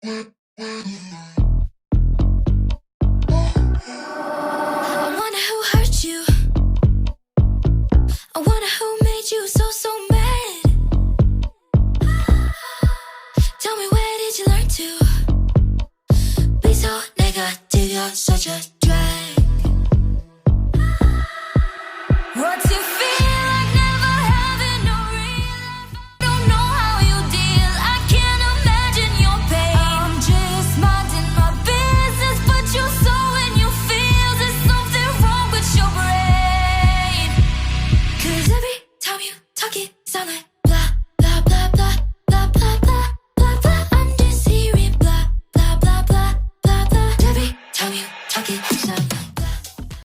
I wonder who hurt you. I wonder who made you so mad. Tell me, where did you learn to be so negative? You're such a drag. What you feel?